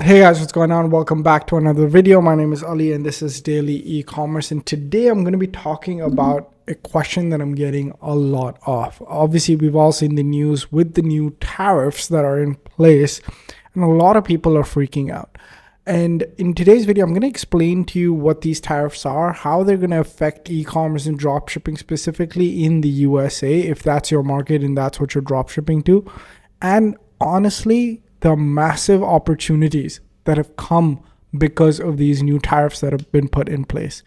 Hey guys, what's going on? Welcome back to another video. My name is Ali and this is Daily E-commerce, and today I'm going to be talking about a question that I'm getting a lot of. Obviously, we've all seen the news with the new tariffs that are in place, and a lot of people are freaking out. And in today's video, I'm going to explain to you what these tariffs are, how they're going to affect e-commerce and dropshipping specifically in the USA, if that's your market and that's what you're dropshipping to. And honestly, the massive opportunities that have come because of these new tariffs that have been put in place.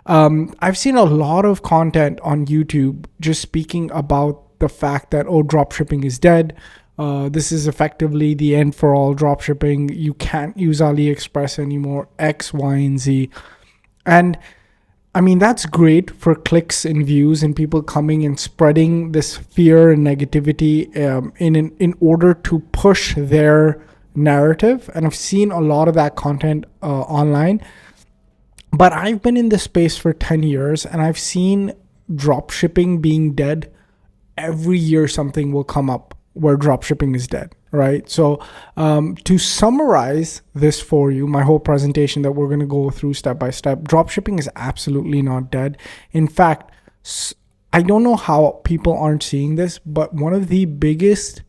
I've seen a lot of content on YouTube just speaking about the fact that, oh, dropshipping is dead. This is effectively the end for all dropshipping. You can't use AliExpress anymore, X, Y, and Z. And I mean, that's great for clicks and views and people coming and spreading this fear and negativity in order to push their narrative. And I've seen a lot of that content online. But I've been in this space for 10 years and I've seen dropshipping being dead. Every year something will come up where dropshipping is dead, right? So to summarize this for you, my whole presentation that we're going to go through step by step, dropshipping is absolutely not dead. In fact, I don't know how people aren't seeing this, but one of the biggest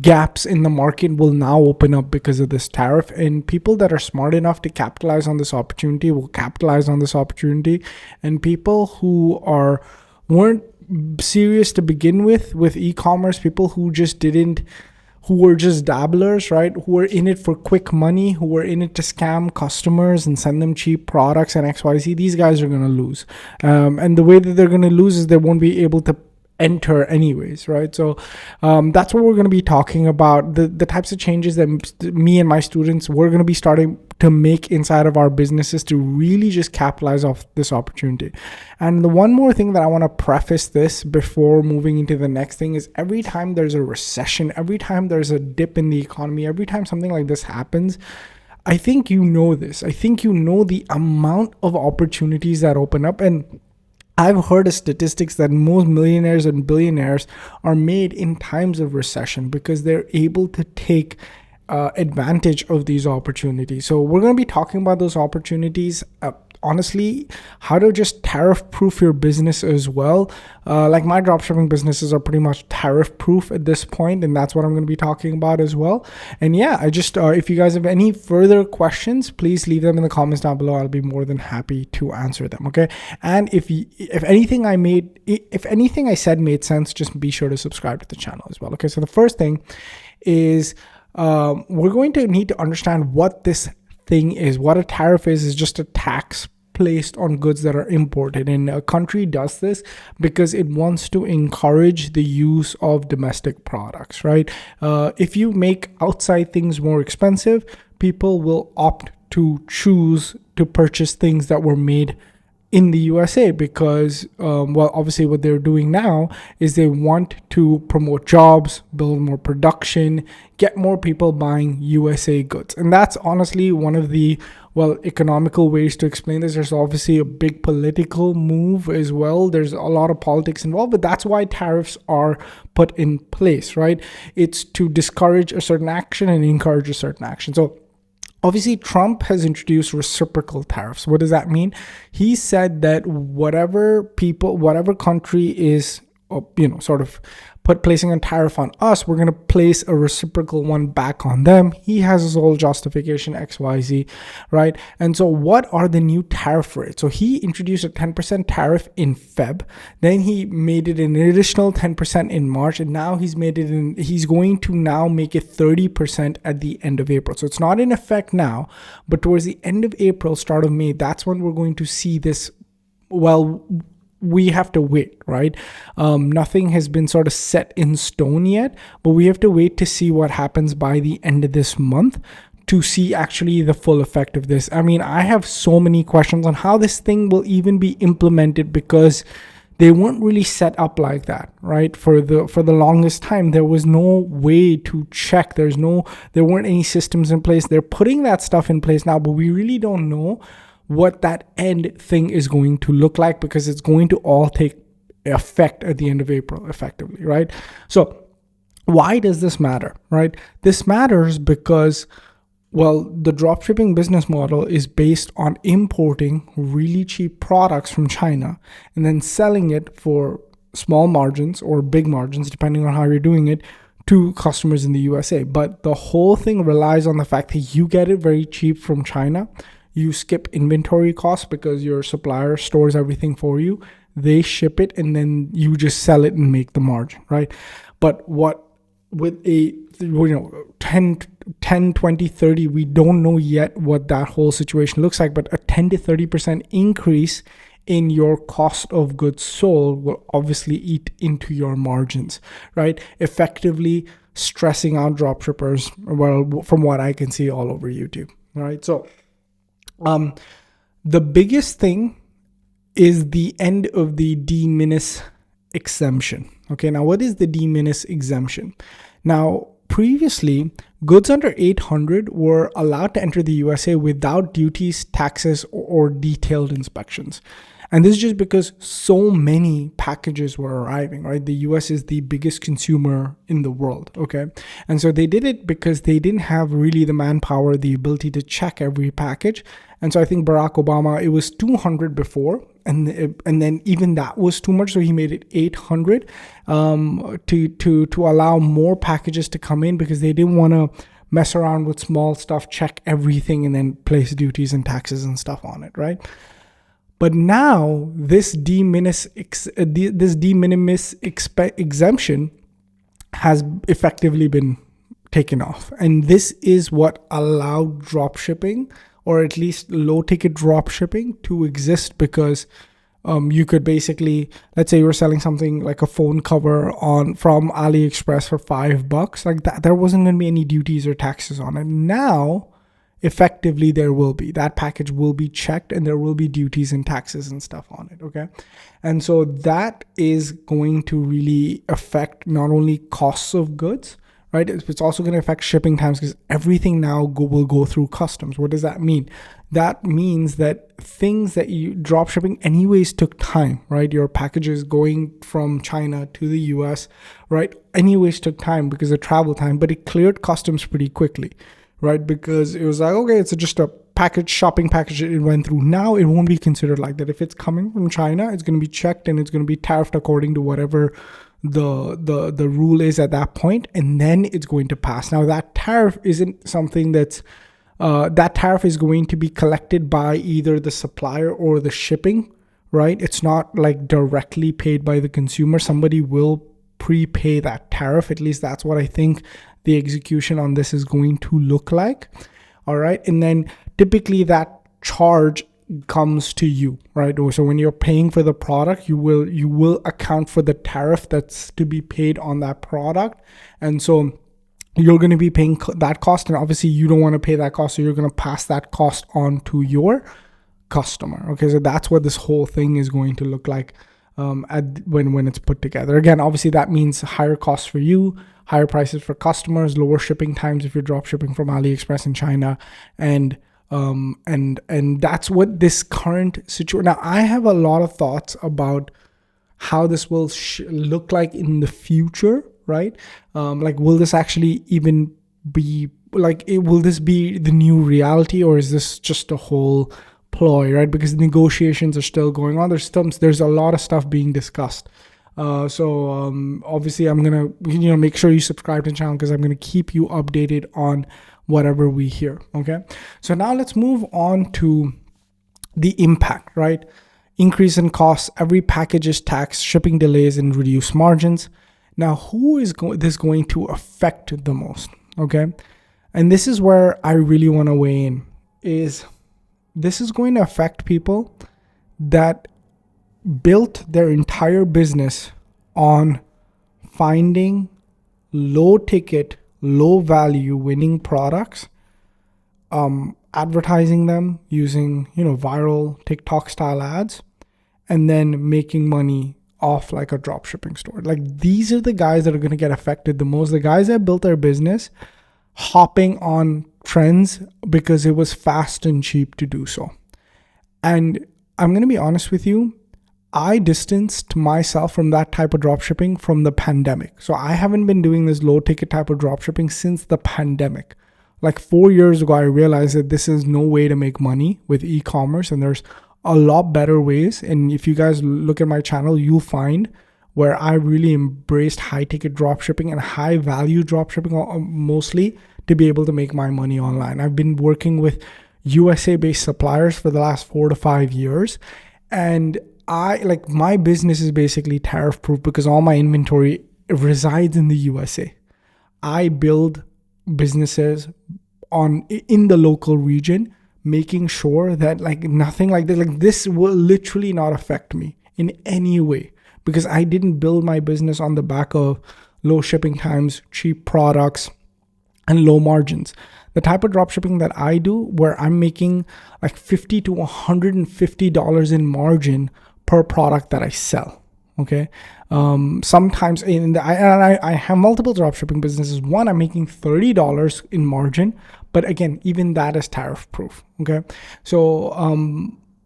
gaps in the market will now open up because of this tariff, and people that are smart enough to capitalize on this opportunity will capitalize on this opportunity, and people who weren't serious to begin with e-commerce, people who were just dabblers, right, who were in it for quick money, who were in it to scam customers and send them cheap products and XYZ, these guys are going to lose. And the way that they're going to lose is they won't be able to enter anyways, right? So that's what we're going to be talking about, the types of changes that me and my students, we're going to be starting to make inside of our businesses to really just capitalize off this opportunity. And the one more thing that I want to preface this before moving into the next thing is, every time there's a recession, every time there's a dip in the economy, every time something like this happens, I think you know this. I think you know the amount of opportunities that open up. And I've heard of statistics that most millionaires and billionaires are made in times of recession because they're able to take advantage of these opportunities. So we're going to be talking about those opportunities, honestly, how to just tariff proof your business as well. Like my dropshipping businesses are pretty much tariff proof at this point, and that's what I'm going to be talking about as well. And yeah, I just if you guys have any further questions, please leave them in the comments down below. I'll be more than happy to answer them. Okay, and if anything I said made sense, just be sure to subscribe to the channel as well. Okay, so the first thing is we're going to need to understand what this thing is. What a tariff is just a tax placed on goods that are imported, and a country does this because it wants to encourage the use of domestic products, right? If you make outside things more expensive, people will opt to choose to purchase things that were made in the USA because, well, obviously what they're doing now is they want to promote jobs, build more production, get more people buying USA goods. And that's honestly one of the, well, economical ways to explain this. There's obviously a big political move as well. There's a lot of politics involved, but that's why tariffs are put in place, right? It's to discourage a certain action and encourage a certain action. So obviously, Trump has introduced reciprocal tariffs. What does that mean? He said that whatever country is, sort of placing a tariff on us, we're going to place a reciprocal one back on them. He has his whole justification, XYZ, right? And so what are the new tariff rates? So he introduced a 10% tariff in Feb. Then he made it an additional 10% in March. And now he's going to now make it 30% at the end of April. So it's not in effect now, but towards the end of April, start of May, that's when we're going to see this. Well, we have to wait, right? Nothing has been sort of set in stone yet, but we have to wait to see what happens by the end of this month to see actually the full effect of this. I mean, I have so many questions on how this thing will even be implemented because they weren't really set up like that, right? For the longest time, there was no way to check. There weren't any systems in place. They're putting that stuff in place now, but we really don't know what that end thing is going to look like because it's going to all take effect at the end of April, effectively, right? So why does this matter, right? This matters because Well, the dropshipping business model is based on importing really cheap products from China and then selling it for small margins or big margins, depending on how you're doing it, to customers in the USA. But the whole thing relies on the fact that you get it very cheap from China. You skip inventory costs because your supplier stores everything for you. They ship it and then you just sell it and make the margin, right? But what with a 10, 20, 30, we don't know yet what that whole situation looks like, but a 10 to 30% increase in your cost of goods sold will obviously eat into your margins, right? Effectively stressing out dropshippers, well, from what I can see all over YouTube, right? So the biggest thing is the end of the de minimis exemption. Okay, now what is the de minimis exemption? Now, previously, goods under 800 were allowed to enter the USA without duties, taxes, or detailed inspections. And this is just because so many packages were arriving, right? The US is the biggest consumer in the world, okay? And so they did it because they didn't have really the manpower, the ability to check every package. And so I think Barack Obama, it was 200 before, and then even that was too much, so he made it 800 to allow more packages to come in because they didn't want to mess around with small stuff, check everything, and then place duties and taxes and stuff on it, right? But now this de minimis exemption has effectively been taken off. And this is what allowed dropshipping, or at least low ticket dropshipping, to exist, because you could basically, let's say you were selling something like a phone cover from AliExpress for $5, like that, there wasn't going to be any duties or taxes on it. Now, effectively, there will be. That package will be checked and there will be duties and taxes and stuff on it, okay? And so that is going to really affect not only costs of goods, right? It's also going to affect shipping times, because everything now will go through customs. What does that mean? That means that things that you drop shipping anyways took time, right? Your packages going from China to the US, right? Anyways took time because of travel time, but it cleared customs pretty quickly, right? Because it was like, okay, it's just a shopping package it went through. Now it won't be considered like that. If it's coming from China, it's going to be checked and it's going to be tariffed according to whatever the rule is at that point, and then it's going to pass. Now that tariff isn't something that's that tariff is going to be collected by either the supplier or the shipping, right? It's not like directly paid by the consumer. Somebody will prepay that tariff. At least that's what I think the execution on this is going to look like. All right. And then typically that charge comes to you, right? So when you're paying for the product, you will account for the tariff that's to be paid on that product. And so you're going to be paying that cost, and obviously you don't want to pay that cost, so you're going to pass that cost on to your customer. Okay, so that's what this whole thing is going to look like when it's put together. Again, obviously that means higher costs for you, higher prices for customers, lower shipping times if you're drop shipping from AliExpress in China, and that's what this current situation. Now, I have a lot of thoughts about how this will look like in the future, right? Like, will this actually even be like, will this be the new reality, or is this just a whole ploy, right? Because negotiations are still going on. There's a lot of stuff being discussed. So obviously I'm going to, make sure you subscribe to the channel, because I'm going to keep you updated on whatever we hear. Okay. So now let's move on to the impact, right? Increase in costs, every package is taxed, shipping delays, and reduced margins. Now, who is this going to affect the most? Okay. And this is where I really want to weigh in, is this is going to affect people that built their entire business on finding low ticket, low value winning products, advertising them using, viral TikTok style ads, and then making money off like a drop shipping store. Like, these are the guys that are going to get affected the most. The guys that built their business hopping on trends because it was fast and cheap to do so. And I'm going to be honest with you, I distanced myself from that type of dropshipping from the pandemic. So I haven't been doing this low ticket type of dropshipping since the pandemic. Like 4 years ago, I realized that this is no way to make money with e-commerce, and there's a lot better ways. And if you guys look at my channel, you'll find where I really embraced high ticket dropshipping and high value dropshipping mostly to be able to make my money online. I've been working with USA based suppliers for the last 4 to 5 years. And my business is basically tariff proof because all my inventory resides in the USA. I build businesses in the local region, making sure that nothing like this will literally not affect me in any way, because I didn't build my business on the back of low shipping times, cheap products, and low margins. The type of dropshipping that I do, where I'm making like $50 to $150 in margin per product that I sell. Okay. Sometimes I have multiple dropshipping businesses. One, I'm making $30 in margin, but again, even that is tariff proof. Okay. So,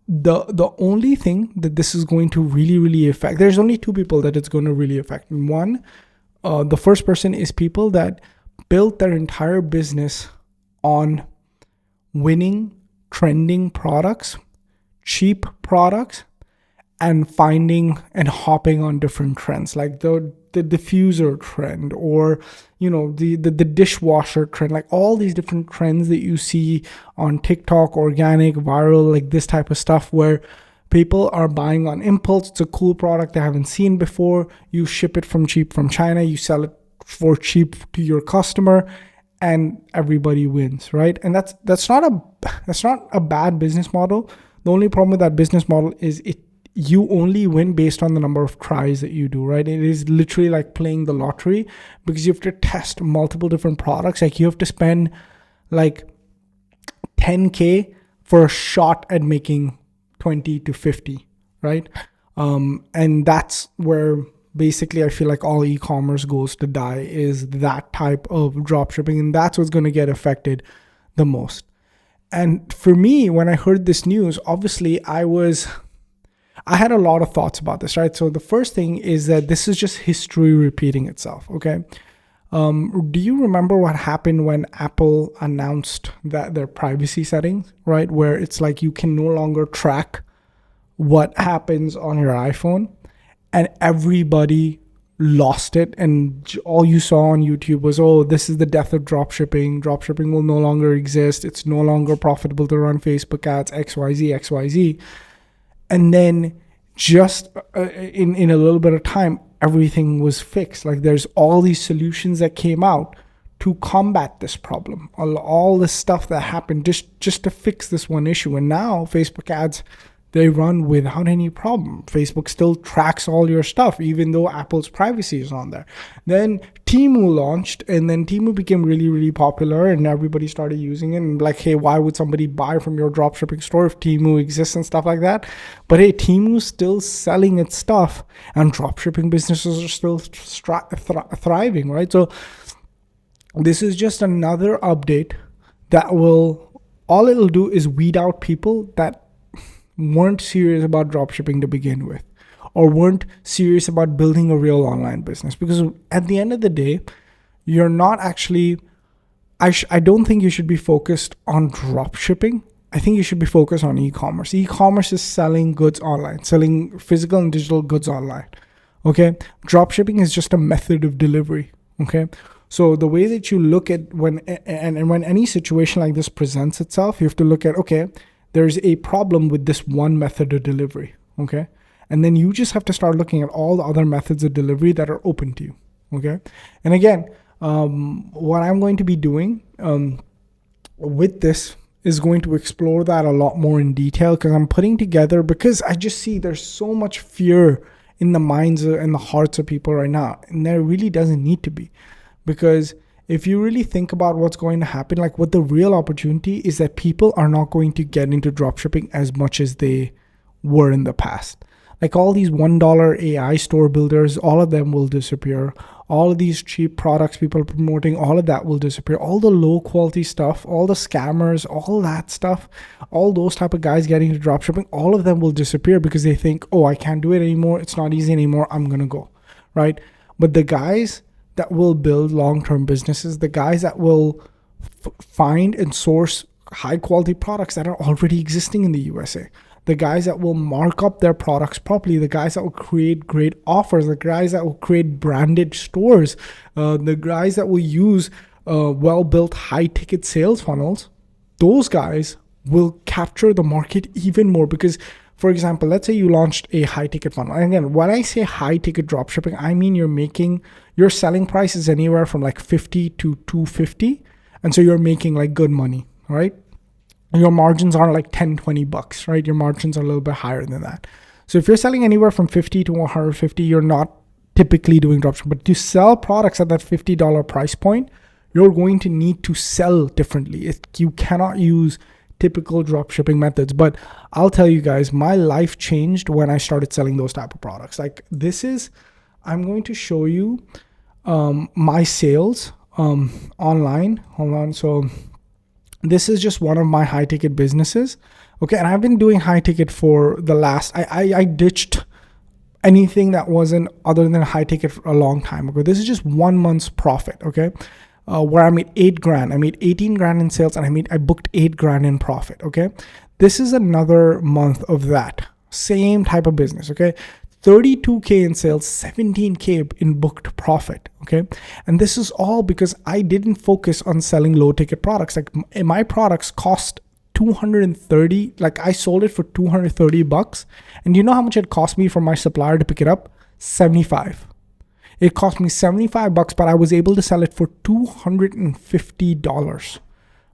the only thing that this is going to really affect, there's only two people that it's going to really affect. One, the first person is people that built their entire business on winning trending products, cheap products, and finding and hopping on different trends, like the diffuser trend, or the dishwasher trend, like all these different trends that you see on TikTok, organic, viral, like this type of stuff where people are buying on impulse. It's a cool product they haven't seen before. You ship it from cheap from China, you sell it for cheap to your customer, and everybody wins, right? And that's not a bad business model. The only problem with that business model is you only win based on the number of tries that you do, right? It is literally like playing the lottery, because you have to test multiple different products. Like you have to spend like 10K for a shot at making 20 to 50, right? And that's where basically I feel like all e-commerce goes to die, is that type of dropshipping, and that's what's going to get affected the most. And for me, when I heard this news, obviously I had a lot of thoughts about this, right? So the first thing is that this is just history repeating itself, okay? Do you remember what happened when Apple announced that their privacy settings, right? Where it's like you can no longer track what happens on your iPhone, and everybody lost it. And all you saw on YouTube was, oh, this is the death of dropshipping. Dropshipping will no longer exist. It's no longer profitable to run Facebook ads, XYZ. And then just in a little bit of time, everything was fixed. Like there's all these solutions that came out to combat this problem. All this stuff that happened just to fix this one issue. And now Facebook ads, they run without any problem. Facebook still tracks all your stuff, even though Apple's privacy is on there. Then Temu launched, and then Temu became really popular, and everybody started using it. And like, hey, why would somebody buy from your dropshipping store if Temu exists and stuff like that? But hey, Temu's still selling its stuff, and dropshipping businesses are still thriving, right? So this is just another update that all it'll do is weed out people that weren't serious about dropshipping to begin with, or weren't serious about building a real online business. Because at the end of the day, you're not actually, I don't think you should be focused on dropshipping. I think you should be focused on e-commerce. E-commerce is selling goods online, selling physical and digital goods online. Okay. Dropshipping is just a method of delivery. Okay. So the way that you look at when any situation like this presents itself, you have to look at, okay, there's a problem with this one method of delivery, okay? And then you just have to start looking at all the other methods of delivery that are open to you, okay? And again, what I'm going to be doing with this is going to explore that a lot more in detail, because I'm putting together, because I just see there's so much fear in the minds and the hearts of people right now, and there really doesn't need to be. Because if you really think about what's going to happen, like what the real opportunity is, that people are not going to get into dropshipping as much as they were in the past. Like all these $1 AI store builders, all of them will disappear. All of these cheap products people are promoting, all of that will disappear. All the low quality stuff, all the scammers, all that stuff, all those type of guys getting into dropshipping, all of them will disappear because they think, oh, I can't do it anymore. It's not easy anymore. I'm going to go, right? But the guys that will build long-term businesses, the guys that will find and source high quality products that are already existing in the USA. The guys that will mark up their products properly, the guys that will create great offers, the guys that will create branded stores, the guys that will use well-built high-ticket sales funnels, those guys will capture the market even more. Because, for example, let's say you launched a high-ticket funnel. And again, when I say high-ticket dropshipping, I mean your selling price is anywhere from like 50 to 250. And so you're making like good money, right? Your margins aren't like 10, 20 bucks, right? Your margins are a little bit higher than that. So if you're selling anywhere from 50 to 150, you're not typically doing dropshipping. But to sell products at that $50 price point, you're going to need to sell differently. You cannot use typical dropshipping methods. But I'll tell you guys, my life changed when I started selling those type of products. Like I'm going to show you my sales online. Hold on. So this is just one of my high ticket businesses. Okay. And I've been doing high ticket for the last, I ditched anything that wasn't other than high ticket for a long time ago. This is just 1 month's profit. Okay. Where I made $8,000. I made 18 grand in sales and I booked 8 grand in profit. Okay. This is another month of that same type of business. Okay. 32K in sales, 17K in booked profit. Okay. And this is all because I didn't focus on selling low ticket products. Like my products cost 230, like I sold it for 230 bucks. And you know how much it cost me for my supplier to pick it up? 75. It cost me 75 bucks, but I was able to sell it for $250.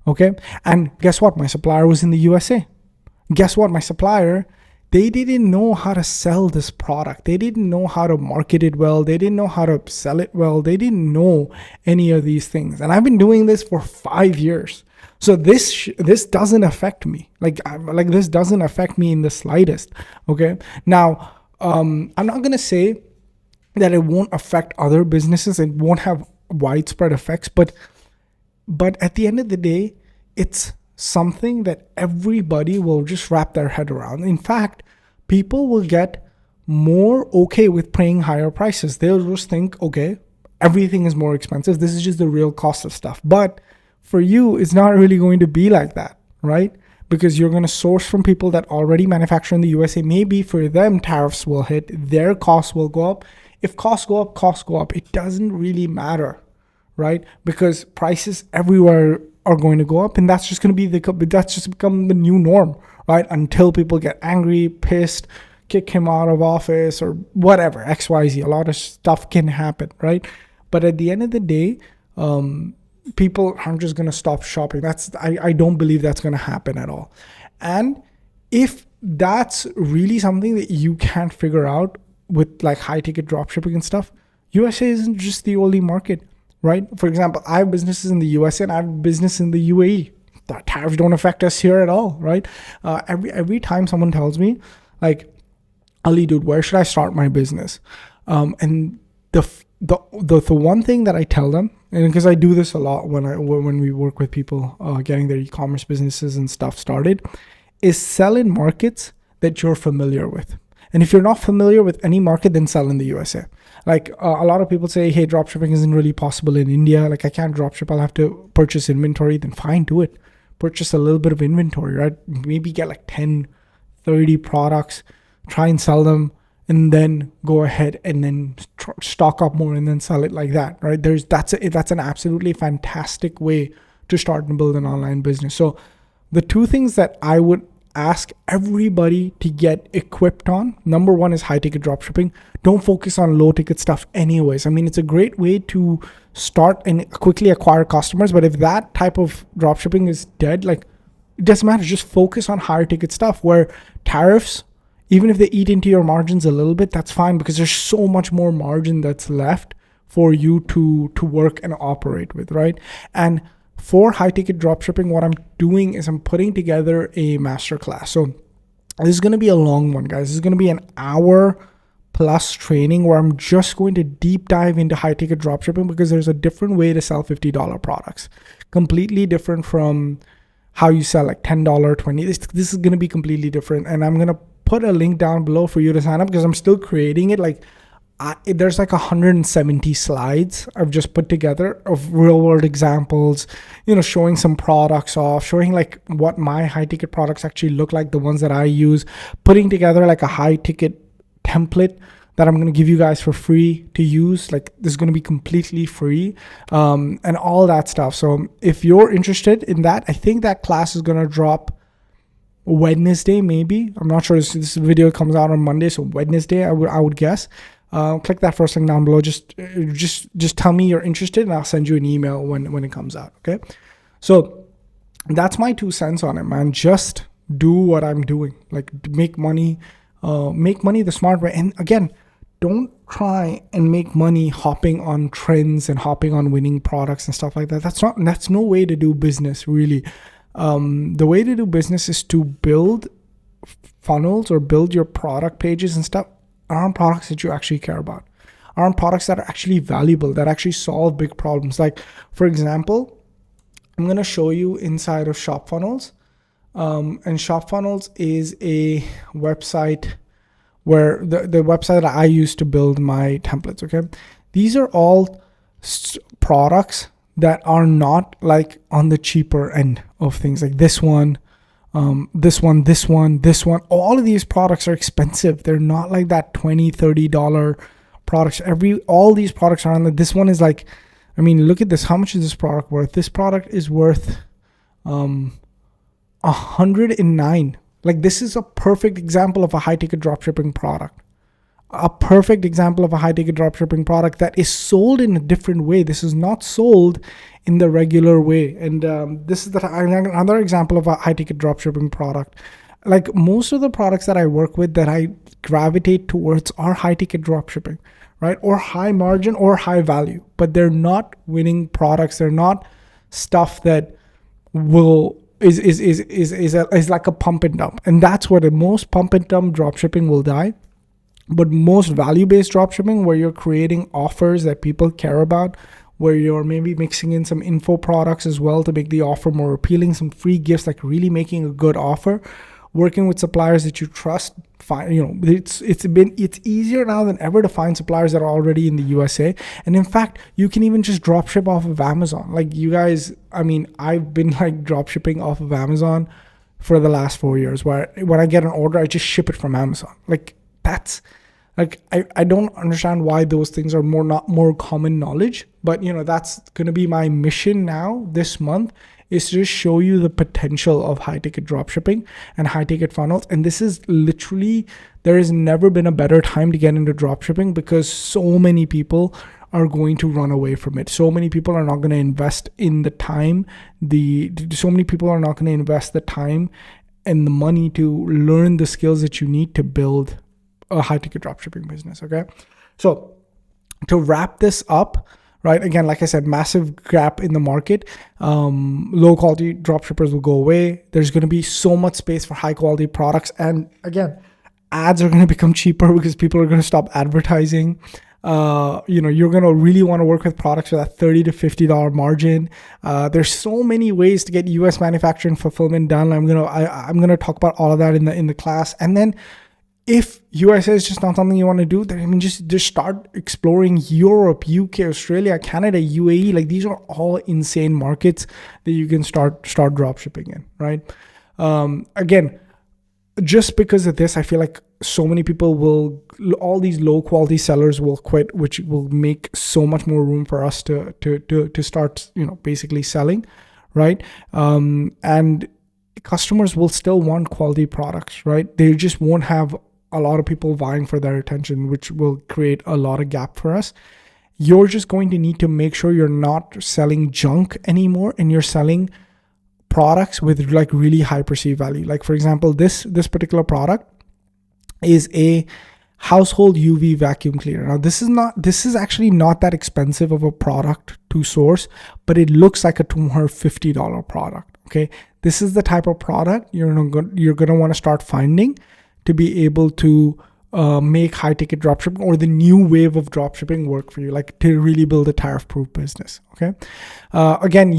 Okay. And guess what? My supplier was in the USA. Guess what? My supplier, they didn't know how to sell this product. They didn't know how to market it well. They didn't know how to sell it well. They didn't know any of these things. And I've been doing this for 5 years. So this doesn't affect me. Like this doesn't affect me in the slightest. Okay. Now, I'm not going to say that it won't affect other businesses. It won't have widespread effects, but at the end of the day, it's something that everybody will just wrap their head around. In fact, people will get more okay with paying higher prices. They'll just think, okay, everything is more expensive. This is just the real cost of stuff. But for you, it's not really going to be like that, right? Because you're going to source from people that already manufacture in the USA. Maybe for them, tariffs will hit, their costs will go up. If costs go up, costs go up. It doesn't really matter, right? Because prices everywhere are going to go up, and that's just going to be that's just become the new norm, right? Until people get angry, pissed, kick him out of office or whatever, XYZ. A lot of stuff can happen, right? But at the end of the day, people aren't just going to stop shopping. I don't believe that's going to happen at all. And if that's really something that you can't figure out with like high ticket dropshipping and stuff, USA isn't just the only market, right? For example, I have businesses in the USA and I have business in the UAE. The tariffs don't affect us here at all, right? Every time someone tells me like, Ali, dude, where should I start my business? And the one thing that I tell them, and because I do this a lot when we work with people getting their e-commerce businesses and stuff started, is sell in markets that you're familiar with. And if you're not familiar with any market, then sell in the USA. Like a lot of people say, hey, dropshipping isn't really possible in India. Like I can't dropship. I'll have to purchase inventory. Then fine, do it. Purchase a little bit of inventory, right? Maybe get like 10, 30 products, try and sell them, and then go ahead and then stock up more and then sell it like that, right? That's an absolutely fantastic way to start and build an online business. So the two things that I would ask everybody to get equipped on, number one is high ticket dropshipping. Don't focus on low ticket stuff anyways. I mean, it's a great way to start and quickly acquire customers, but if that type of dropshipping is dead, like it doesn't matter. Just focus on higher ticket stuff where tariffs, even if they eat into your margins a little bit, that's fine because there's so much more margin that's left for you to work and operate with, right? And for high ticket dropshipping, what I'm doing is I'm putting together a masterclass. So this is going to be a long one, guys. This is going to be an hour plus training where I'm just going to deep dive into high ticket dropshipping because there's a different way to sell $50 products, completely different from how you sell like $10, $20. This is going to be completely different. And I'm going to put a link down below for you to sign up because I'm still creating it. Like there's like 170 slides I've just put together of real world examples, showing some products off, showing like what my high ticket products actually look like, the ones that I use, putting together like a high ticket template that I'm going to give you guys for free to use. Like this is going to be completely free, and all that stuff. So if you're interested in that, I think that class is going to drop Wednesday, maybe. I'm not sure. This video comes out on Monday, so Wednesday, I would guess. Click that first link down below. Just tell me you're interested, and I'll send you an email when it comes out. Okay, so that's my 2 cents on it, man. Just do what I'm doing. Like make money the smart way. And again, don't try and make money hopping on trends and hopping on winning products and stuff like that. That's no way to do business, really. The way to do business is to build funnels or build your product pages and stuff around products that you actually care about, around products that are actually valuable, that actually solve big problems. Like, for example, I'm going to show you inside of Shop Funnels. And Shop Funnels is a website where the website that I use to build my templates. Okay. These are all products that are not like on the cheaper end of things, like this one, this one. All of these products are expensive. They're not like that $20-$30 products. All these products are on this one is like, I mean, look at this. How much is this product worth? This product is worth $109. Like this is a perfect example of a high ticket dropshipping product. A perfect example of a high ticket dropshipping product that is sold in a different way. This is not sold in the regular way. And this is another example of a high ticket dropshipping product. Like most of the products that I work with that I gravitate towards are high ticket dropshipping, right? Or high margin or high value, but they're not winning products. They're not stuff that is like a pump and dump. And that's where the most pump and dump dropshipping will die. But most value-based dropshipping, where you're creating offers that people care about, where you're maybe mixing in some info products as well to make the offer more appealing, some free gifts, like really making a good offer, working with suppliers that you trust. It's easier now than ever to find suppliers that are already in the USA. And in fact, you can even just drop ship off of Amazon. Like you guys, I mean, I've been like drop shipping off of Amazon for the last 4 years, where when I get an order, I just ship it from Amazon. Like that's like, I don't understand why those things are not more common knowledge, but that's going to be my mission now this month, is to just show you the potential of high ticket dropshipping and high ticket funnels. And this is literally, there has never been a better time to get into dropshipping, because so many people are going to run away from it. So many people are not going to invest in the time, so many people are not going to invest the time and the money to learn the skills that you need to build a high ticket dropshipping business. Okay. So to wrap this up, right? Again, like I said, massive gap in the market. Low quality dropshippers will go away. There's going to be so much space for high quality products. And again, ads are going to become cheaper because people are going to stop advertising. You're going to really want to work with products with that $30 to $50 margin. There's so many ways to get US manufacturing fulfillment done. I'm going to talk about all of that in the class. And then if USA is just not something you want to do, then I mean, just start exploring Europe, UK, Australia, Canada, UAE. Like these are all insane markets that you can start drop shipping in, right? Again, just because of this, I feel like so many people all these low quality sellers will quit, which will make so much more room for us to start, basically selling, right? And customers will still want quality products, right? They just won't have a lot of people vying for their attention, which will create a lot of gap for us. You're just going to need to make sure you're not selling junk anymore, and you're selling products with like really high perceived value. Like for example, this particular product is a household UV vacuum cleaner. Now this is actually not that expensive of a product to source, but it looks like a $250 product. Okay. This is the type of product you're going to want to start finding to be able to make high ticket dropshipping or the new wave of dropshipping work for you, like to really build a tariff proof business. Okay. Again,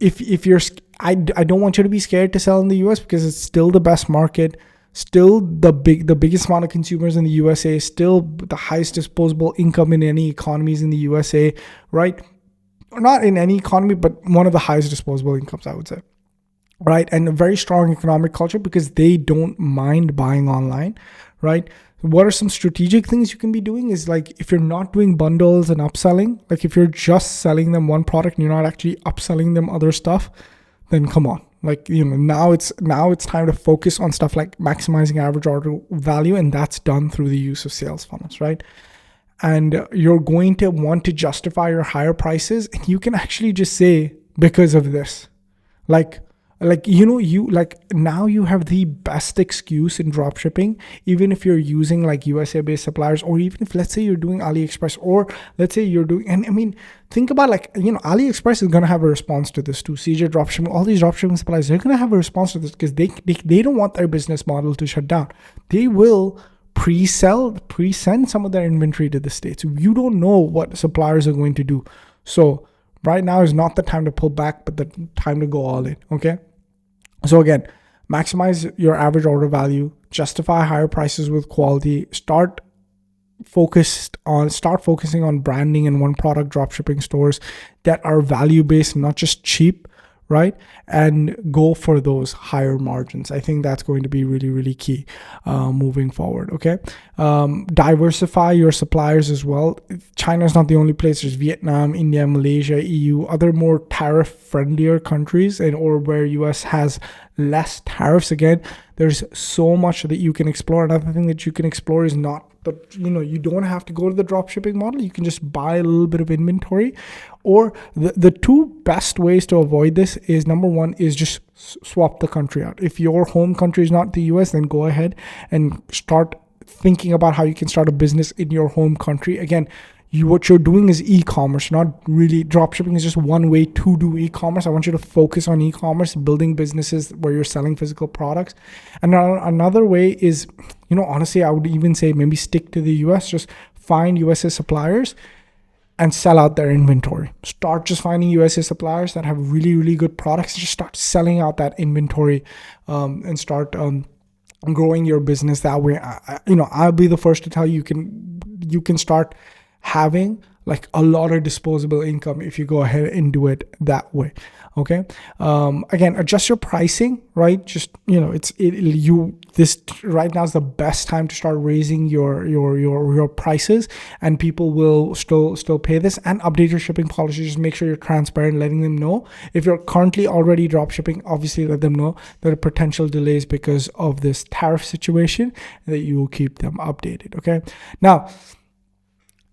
if you're, I don't want you to be scared to sell in the US, because it's still the best market. still the biggest amount of consumers in the USA, still the highest disposable income in any economies in the USA, right? Or not in any economy, but one of the highest disposable incomes, I would say, right? And a very strong economic culture because they don't mind buying online, right? What are some strategic things you can be doing is like, if you're not doing bundles and upselling, like if you're just selling them one product and you're not actually upselling them other stuff, then come on. Like, now it's time to focus on stuff like maximizing average order value. And that's done through the use of sales funnels, right? And you're going to want to justify your higher prices. And you can actually just say, because of this, now you have the best excuse in dropshipping, even if you're using like USA based suppliers, or even if, let's say, you're doing AliExpress, or let's say you're doing, and I mean, think about AliExpress is going to have a response to this too. CJ dropshipping, all these dropshipping suppliers, they're going to have a response to this because they don't want their business model to shut down. They will pre-send some of their inventory to the States. You don't know what suppliers are going to do. So right now is not the time to pull back, but the time to go all in. Okay. So again, maximize your average order value, justify higher prices with quality, start focusing on branding and one product dropshipping stores that are value based, not just cheap, right? And go for those higher margins. I think that's going to be really, really key moving forward. Okay. Diversify your suppliers as well. China is not the only place. There's Vietnam, India, Malaysia, EU, other more tariff friendlier countries, or where US has less tariffs. Again, there's so much that you can explore. Another thing that you can explore is not you don't have to go to the dropshipping model. You can just buy a little bit of inventory. Or the two best ways to avoid this is, number one is just swap the country out. If your home country is not the US, then go ahead and start thinking about how you can start a business in your home country. Again, what you're doing is e-commerce, not really dropshipping is just one way to do e-commerce. I want you to focus on e-commerce, building businesses where you're selling physical products. And another way is, honestly, I would even say maybe stick to the US, just find USA suppliers and sell out their inventory. Start just finding USA suppliers that have really, really good products. Just start selling out that inventory and start growing your business that way. I'll be the first to tell you, you can start having like a lot of disposable income if you go ahead and do it that way. Okay. Again, adjust your pricing, right? Just, this right now is the best time to start raising your prices, and people will still pay this. And update your shipping policy. Just make sure you're transparent, letting them know. If you're currently already drop shipping, obviously let them know there are potential delays because of this tariff situation, that you will keep them updated. Okay. Now,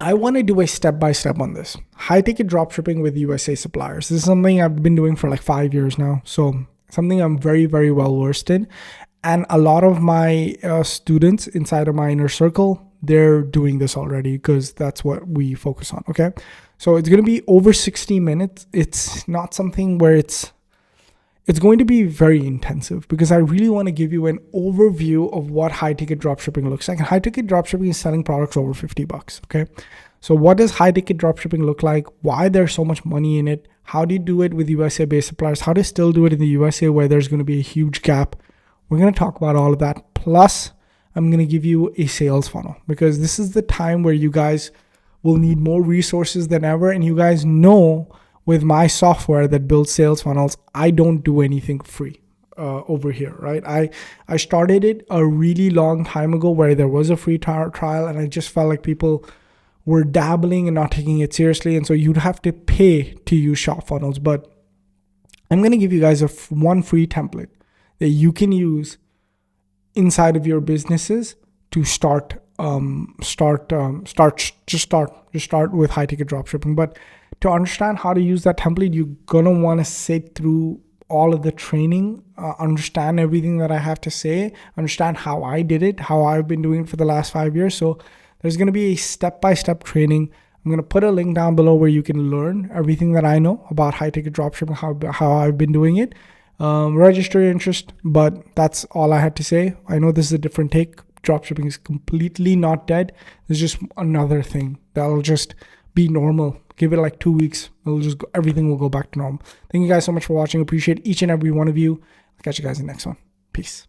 I want to do a step-by-step on this. High-ticket dropshipping with USA suppliers. This is something I've been doing for like 5 years now. So something I'm very, very well versed in. And a lot of my students inside of my inner circle, they're doing this already because that's what we focus on. Okay. So it's going to be over 60 minutes. It's not something where it's going to be very intensive, because I really want to give you an overview of what high-ticket dropshipping looks like. And high-ticket dropshipping is selling products over $50. Okay. So what does high-ticket dropshipping look like? Why there's so much money in it? How do you do it with USA-based suppliers? How to still do it in the USA where there's going to be a huge gap? We're going to talk about all of that. Plus, I'm going to give you a sales funnel, because this is the time where you guys will need more resources than ever. And you guys know, with my software that builds sales funnels, I don't do anything free over here, right? I started it a really long time ago where there was a free trial, and I just felt like people were dabbling and not taking it seriously. And so you'd have to pay to use shop funnels. But I'm going to give you guys one free template that you can use inside of your businesses to start with high-ticket dropshipping. But to understand how to use that template, you're going to want to sit through all of the training, understand everything that I have to say, understand how I did it, how I've been doing it for the last 5 years. So there's going to be a step-by-step training. I'm going to put a link down below where you can learn everything that I know about high-ticket dropshipping, how I've been doing it. Register your interest, but that's all I had to say. I know this is a different take. Dropshipping is completely not dead. It's just another thing that'll just be normal. Give it like 2 weeks. Everything will go back to normal. Thank you guys so much for watching. Appreciate each and every one of you. I'll catch you guys in the next one. Peace.